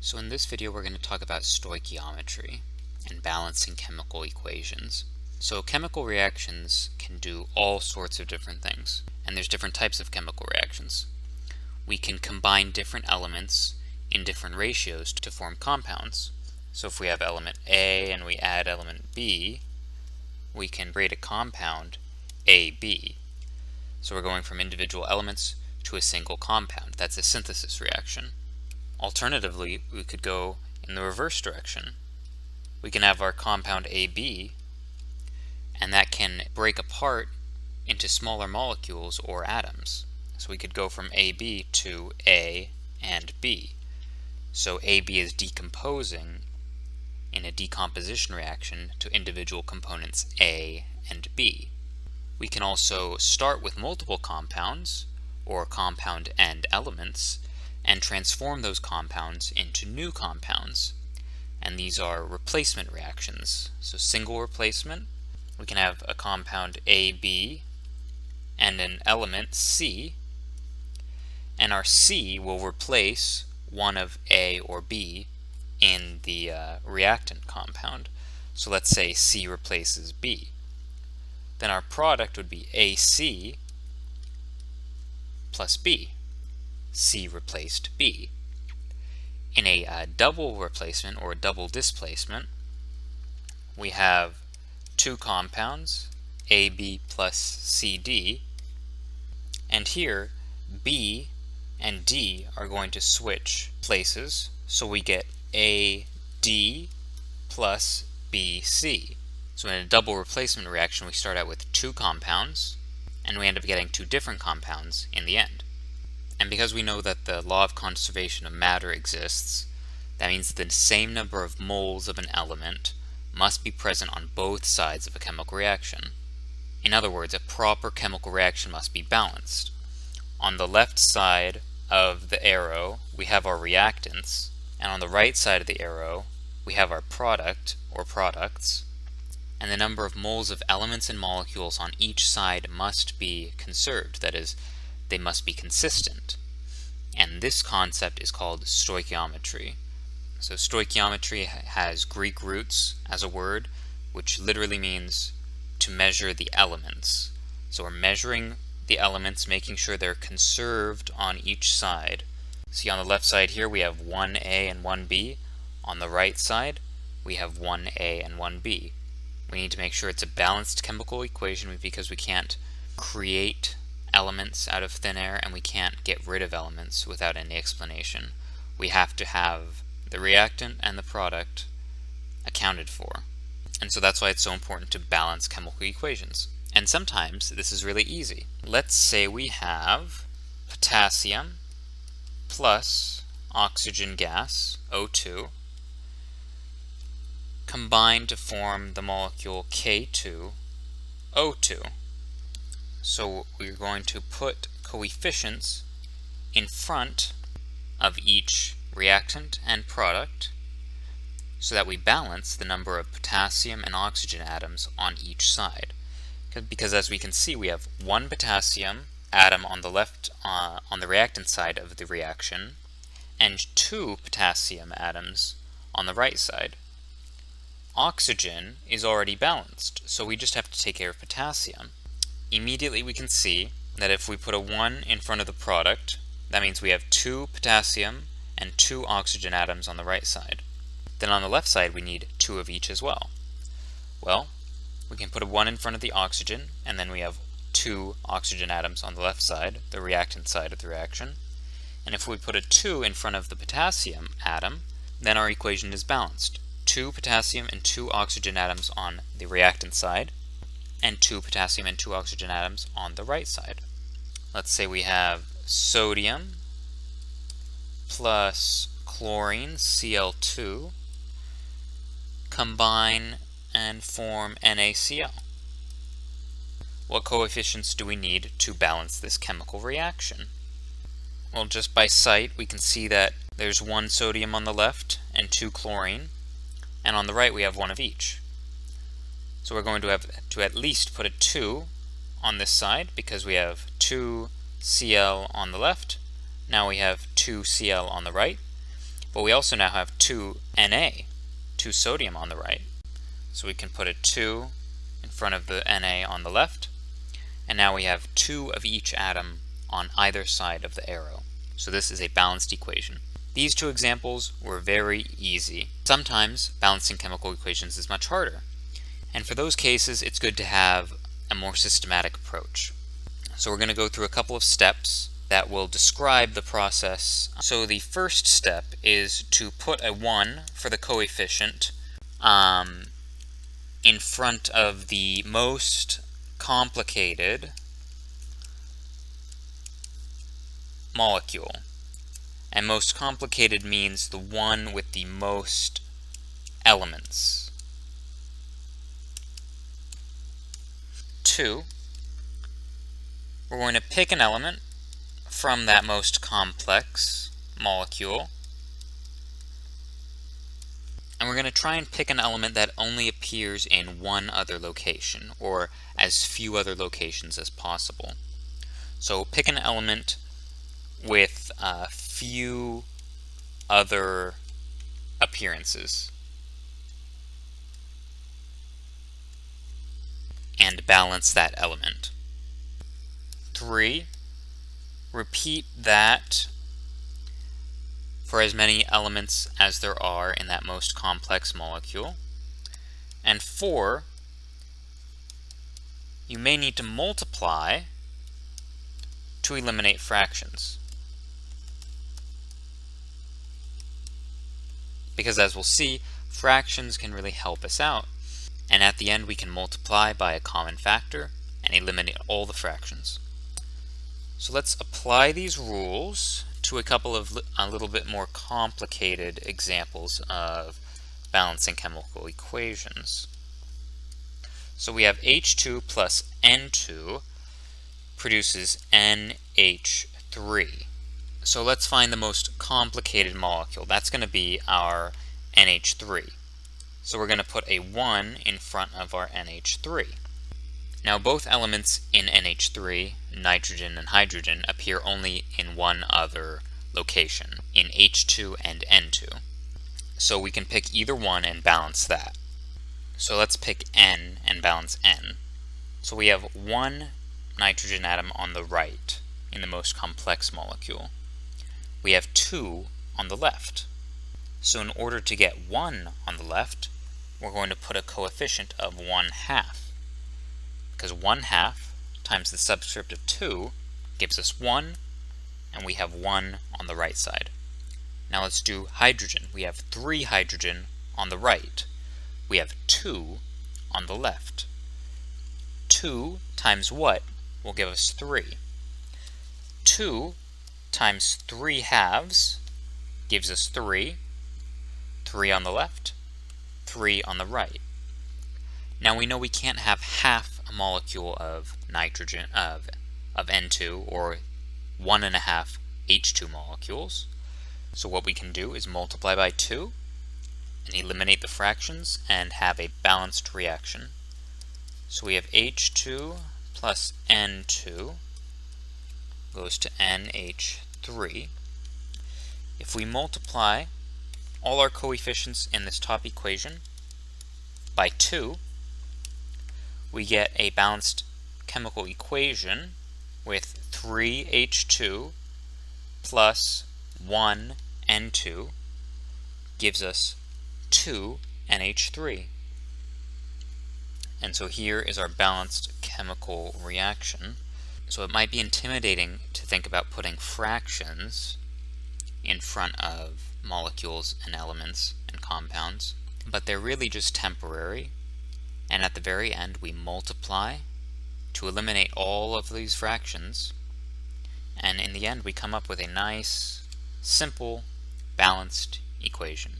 So in this video we're going to talk about stoichiometry and balancing chemical equations. So chemical reactions can do all sorts of different things, and there's different types of chemical reactions. We can combine different elements in different ratios to form compounds. So if we have element A and we add element B, we can create a compound AB. So we're going from individual elements to a single compound. That's a synthesis reaction. Alternatively, we could go in the reverse direction. We can have our compound AB, and that can break apart into smaller molecules or atoms. So we could go from AB to A and B. So AB is decomposing in a decomposition reaction to individual components A and B. We can also start with multiple compounds, or compound and elements, and transform those compounds into new compounds. And these are replacement reactions. So single replacement, we can have a compound AB and an element C, and our C will replace one of A or B in the reactant compound. So let's say C replaces B. Then our product would be AC plus B. C replaced B. In a double replacement or a double displacement, we have two compounds, AB plus CD, and here B and D are going to switch places, so we get AD plus BC. So in a double replacement reaction, we start out with two compounds, and we end up getting two different compounds in the end. And because we know that the law of conservation of matter exists, that means that the same number of moles of an element must be present on both sides of a chemical reaction. In other words, a proper chemical reaction must be balanced. On the left side of the arrow, we have our reactants, and on the right side of the arrow, we have our product or products. And the number of moles of elements and molecules on each side must be conserved. That is, they must be consistent. And this concept is called stoichiometry. So stoichiometry has Greek roots as a word, which literally means to measure the elements. So we're measuring the elements, making sure they're conserved on each side. See, on the left side here we have 1A and 1B. On the right side we have 1A and 1B. We need to make sure it's a balanced chemical equation because we can't create elements out of thin air and we can't get rid of elements without any explanation. We have to have the reactant and the product accounted for. And so that's why it's so important to balance chemical equations. And sometimes this is really easy. Let's say we have potassium plus oxygen gas, O2, combine to form the molecule K2O2. So we're going to put coefficients in front of each reactant and product so that we balance the number of potassium and oxygen atoms on each side. Because as we can see, we have one potassium atom on the left, on the reactant side of the reaction, and two potassium atoms on the right side. Oxygen is already balanced, so we just have to take care of potassium. Immediately we can see that if we put a 1 in front of the product, that means we have two potassium and two oxygen atoms on the right side. Then on the left side we need two of each as well. Well, we can put a 1 in front of the oxygen, and then we have two oxygen atoms on the left side, the reactant side of the reaction. And if we put a 2 in front of the potassium atom, then our equation is balanced. Two potassium and two oxygen atoms on the reactant side, and two potassium and two oxygen atoms on the right side. Let's say we have sodium plus chlorine, Cl2, combine and form NaCl. What coefficients do we need to balance this chemical reaction? Well, just by sight we can see that there's one sodium on the left and two chlorine, and on the right we have one of each. So we're going to have to at least put a 2 on this side because we have 2 Cl on the left. Now we have 2 Cl on the right. But we also now have 2 Na, 2 sodium on the right. So we can put a 2 in front of the Na on the left, and now we have 2 of each atom on either side of the arrow. So this is a balanced equation. These two examples were very easy. Sometimes balancing chemical equations is much harder, and for those cases it's good to have a more systematic approach. So we're going to go through a couple of steps that will describe the process. So the first step is to put a 1 for the coefficient in front of the most complicated molecule. And most complicated means the one with the most elements. 2, we're going to pick an element from that most complex molecule, and we're going to try and pick an element that only appears in one other location, or as few other locations as possible. So pick an element with few other appearances, and balance that element. 3, repeat that for as many elements as there are in that most complex molecule. And 4, you may need to multiply to eliminate fractions. Because as we'll see, fractions can really help us out. And at the end we can multiply by a common factor and eliminate all the fractions. So let's apply these rules to a couple of a little bit more complicated examples of balancing chemical equations. So we have H2 plus N2 produces NH3. So let's find the most complicated molecule. That's going to be our NH3. So we're going to put a 1 in front of our NH3. Now both elements in NH3, nitrogen and hydrogen, appear only in one other location, in H2 and N2. So we can pick either one and balance that. So let's pick N and balance N. So we have 1 nitrogen atom on the right in the most complex molecule. We have 2 on the left. So in order to get 1 on the left, we're going to put a coefficient of 1/2. Because 1/2 times the subscript of 2 gives us 1, and we have 1 on the right side. Now let's do hydrogen. We have 3 hydrogen on the right. We have 2 on the left. 2 times what will give us 3? 2 times 3/2 gives us 3. 3 on the left, 3 on the right. Now we know we can't have half a molecule of nitrogen of N2 or 1.5 H2 molecules. So what we can do is multiply by 2 and eliminate the fractions and have a balanced reaction. So we have H2 plus N2 goes to NH3. If we multiply all our coefficients in this top equation by 2, we get a balanced chemical equation with 3H2 plus 1N2 gives us 2NH3. And so here is our balanced chemical reaction. So it might be intimidating to think about putting fractions in front of molecules and elements and compounds, but they're really just temporary, and at the very end we multiply to eliminate all of these fractions, and in the end we come up with a nice, simple, balanced equation.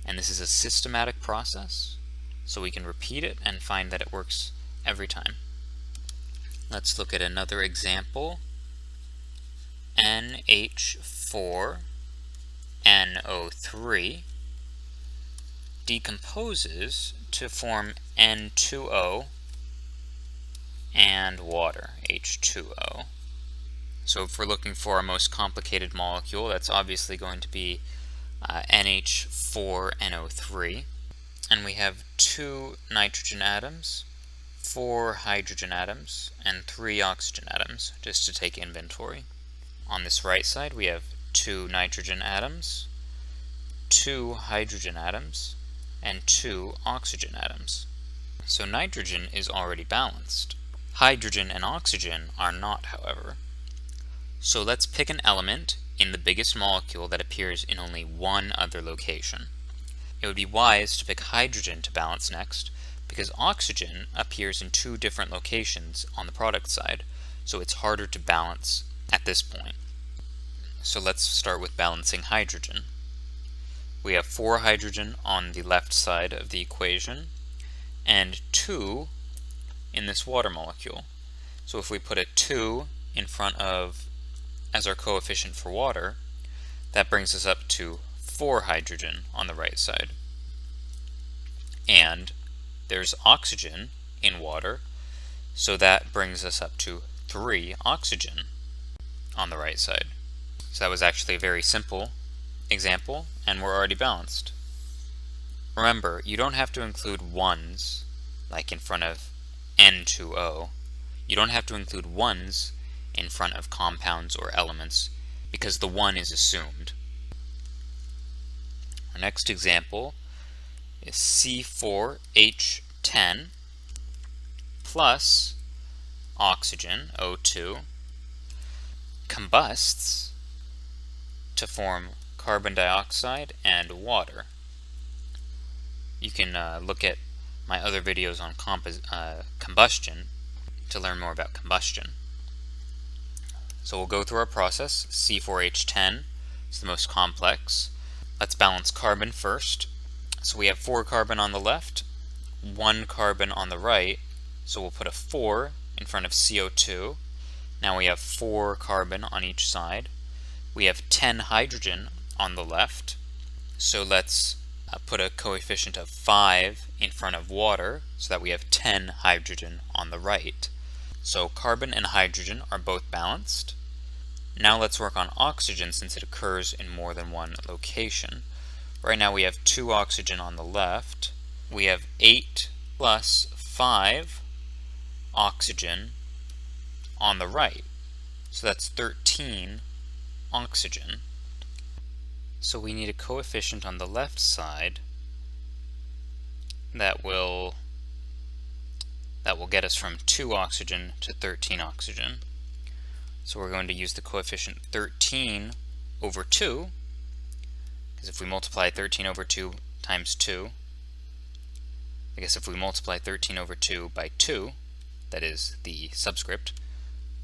And this is a systematic process, so we can repeat it and find that it works every time. Let's look at another example. NH4 NO3 decomposes to form N2O and water, H2O. So if we're looking for our most complicated molecule, that's obviously going to be NH4NO3, and we have 2 nitrogen atoms, 4 hydrogen atoms, and 3 oxygen atoms, just to take inventory. On this right side, we have 2 nitrogen atoms, 2 hydrogen atoms, and 2 oxygen atoms. So nitrogen is already balanced. Hydrogen and oxygen are not, however. So let's pick an element in the biggest molecule that appears in only one other location. It would be wise to pick hydrogen to balance next, because oxygen appears in 2 different locations on the product side, so it's harder to balance at this point. So let's start with balancing hydrogen. We have 4 hydrogen on the left side of the equation, and 2 in this water molecule. So if we put a 2 in front of as our coefficient for water, that brings us up to 4 hydrogen on the right side. And there's oxygen in water, so that brings us up to 3 oxygen on the right side. So that was actually a very simple example, and we're already balanced. Remember, you don't have to include ones, like in front of N2O. You don't have to include ones in front of compounds or elements, because the 1 is assumed. Our next example is C4H10 plus oxygen, O2, combusts to form carbon dioxide and water. You can look at my other videos on combustion to learn more about combustion. So we'll go through our process. C4H10 is the most complex. Let's balance carbon first. So we have 4 carbon on the left, 1 carbon on the right, so we'll put a 4 in front of CO2. Now we have 4 carbon on each side. We have 10 hydrogen on the left, so let's put a coefficient of 5 in front of water, so that we have 10 hydrogen on the right. So carbon and hydrogen are both balanced. Now let's work on oxygen, since it occurs in more than one location. Right now we have 2 oxygen on the left. We have 8 plus 5 oxygen on the right. So that's 13 oxygen. So we need a coefficient on the left side that will get us from 2 oxygen to 13 oxygen. So we're going to use the coefficient 13 over 2, because if we multiply 13 over 2 times 2, I guess if we multiply 13 over 2 by 2, that is the subscript,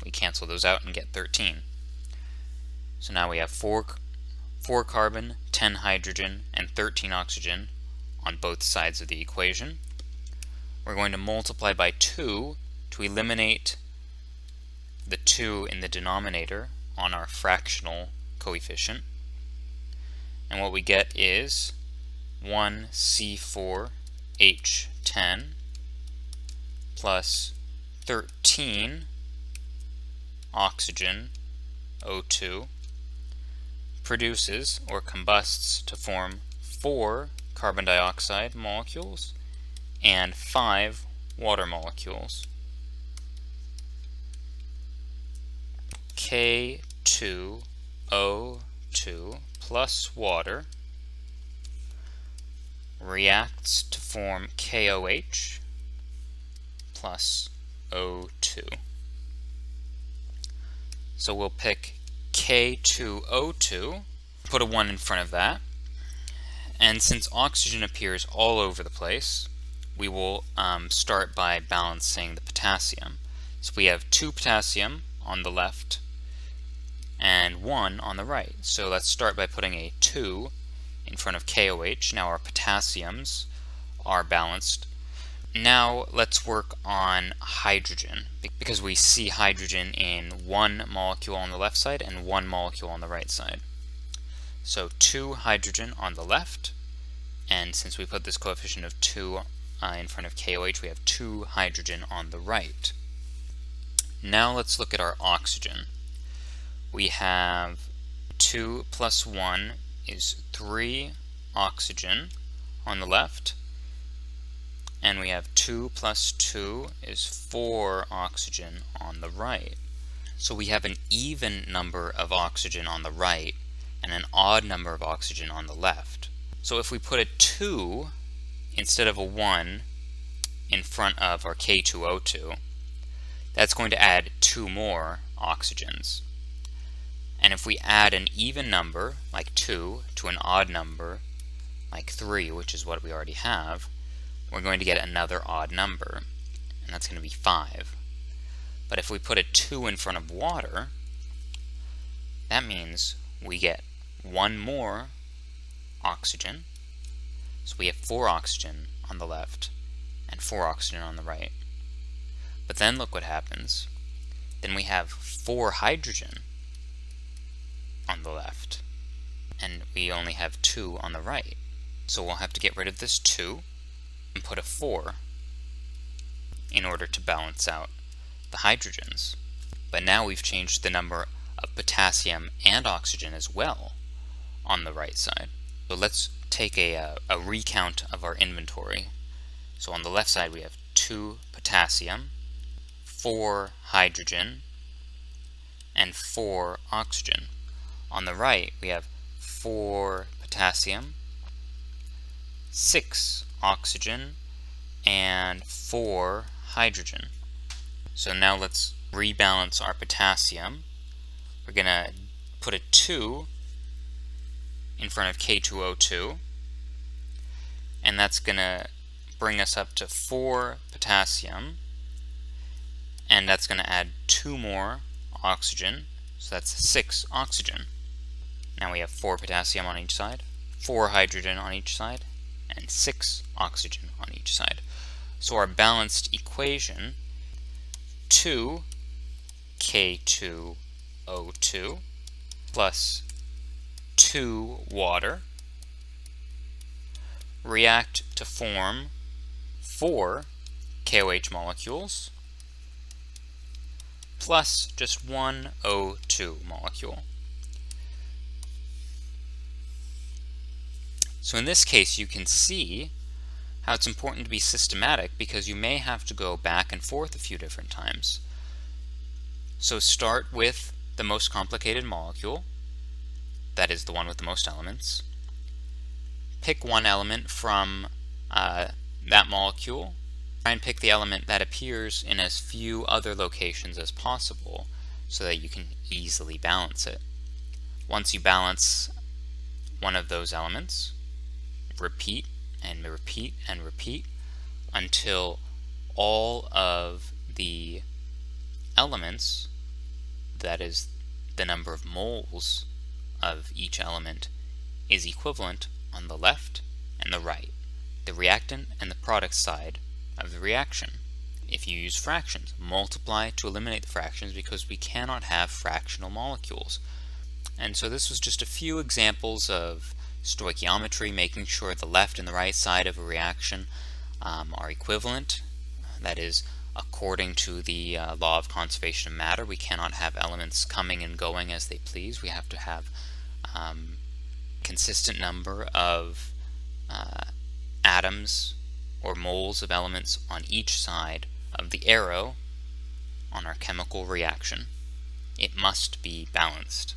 we cancel those out and get 13. So now we have 4 carbon, 10 hydrogen, and 13 oxygen on both sides of the equation. We're going to multiply by 2 to eliminate the 2 in the denominator on our fractional coefficient. And what we get is 1 C4H10 plus 13 oxygen O2 produces or combusts to form 4 carbon dioxide molecules and 5 water molecules. K2O2 plus water reacts to form KOH plus O2. So we'll pick K2O2, put a 1 in front of that, and since oxygen appears all over the place, we will start by balancing the potassium. So we have 2 potassium on the left and 1 on the right. So let's start by putting a 2 in front of KOH. Now our potassiums are balanced. Now let's work on hydrogen, because we see hydrogen in 1 molecule on the left side and 1 molecule on the right side. So 2 hydrogen on the left, and since we put this coefficient of 2 in front of KOH, we have 2 hydrogen on the right. Now let's look at our oxygen. We have 2 plus 1 is 3 oxygen on the left, and we have 2 plus 2 is 4 oxygen on the right. So we have an even number of oxygen on the right and an odd number of oxygen on the left. So if we put a 2 instead of a 1 in front of our K2O2, that's going to add 2 more oxygens. And if we add an even number, like 2, to an odd number, like 3, which is what we already have, we're going to get another odd number, and that's going to be 5. But if we put a 2 in front of water, that means we get 1 more oxygen. So we have 4 oxygen on the left and 4 oxygen on the right. But then look what happens. Then we have 4 hydrogen on the left, and we only have 2 on the right. So we'll have to get rid of this 2 and put a 4 in order to balance out the hydrogens. But now we've changed the number of potassium and oxygen as well on the right side. So let's take a recount of our inventory. So on the left side we have 2 potassium, 4 hydrogen, and 4 oxygen. On the right we have 4 potassium, 6 oxygen, and 4 hydrogen. So now let's rebalance our potassium. We're going to put a 2 in front of K2O2, and that's going to bring us up to 4 potassium, and that's going to add 2 more oxygen, so that's 6 oxygen. Now we have 4 potassium on each side, 4 hydrogen on each side, and 6 oxygen on each side. So our balanced equation, 2 K2O2 plus 2 water react to form 4 KOH molecules plus just 1 O2 molecule. So in this case you can see how it's important to be systematic, because you may have to go back and forth a few different times. So start with the most complicated molecule, that is the one with the most elements. Pick one element from that molecule. Try and pick the element that appears in as few other locations as possible so that you can easily balance it. Once you balance one of those elements, repeat and repeat and repeat until all of the elements, that is the number of moles of each element, is equivalent on the left and the right, the reactant and the product side of the reaction. If you use fractions, multiply to eliminate the fractions, because we cannot have fractional molecules. And so this was just a few examples of stoichiometry, making sure the left and the right side of a reaction are equivalent. That is, according to the law of conservation of matter, we cannot have elements coming and going as they please. We have to have consistent number of atoms or moles of elements on each side of the arrow on our chemical reaction. It must be balanced.